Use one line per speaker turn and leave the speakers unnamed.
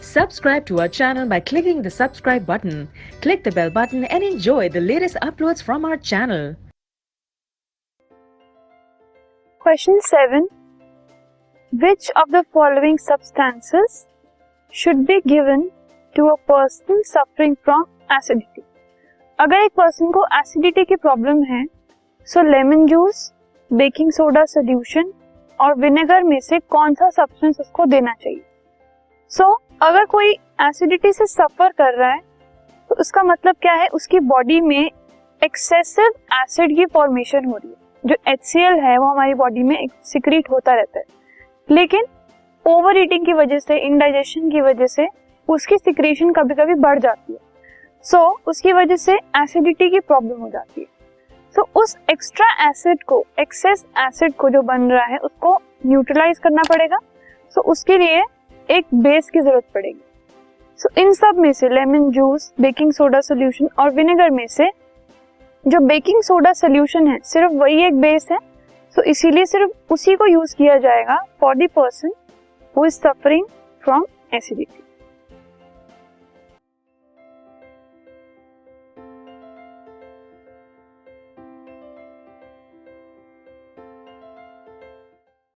Subscribe to our channel by clicking the subscribe button. Click the bell button and enjoy the latest uploads from our channel.
Question 7. Which of the following substances should be given to a person suffering from acidity? अगर एक person को acidity की problem है, so lemon juice, baking soda solution और vinegar में से कौन सा सब्सटेंस उसको देना चाहिए? अगर कोई एसिडिटी से सफर कर रहा है तो उसका मतलब क्या है? उसकी बॉडी में एक्सेसिव एसिड की फॉर्मेशन हो रही है. जो HCl है वो हमारी बॉडी में सिक्रीट होता रहता है, लेकिन ओवर ईटिंग की वजह से, इंडाइजेशन की वजह से उसकी सिक्रीशन कभी कभी बढ़ जाती है. उसकी वजह से एसिडिटी की प्रॉब्लम हो जाती है. उस एक्स्ट्रा एसिड को, एक्सेस एसिड को जो बन रहा है उसको न्यूट्रलाइज करना पड़ेगा. उसके लिए एक बेस की जरूरत पड़ेगी. इन सब में से lemon juice, baking soda solution और विनेगर में से जो बेकिंग सोडा सोल्यूशन है सिर्फ वही एक बेस है. इसीलिए सिर्फ उसी को यूज किया जाएगा for the person who is suffering from acidity.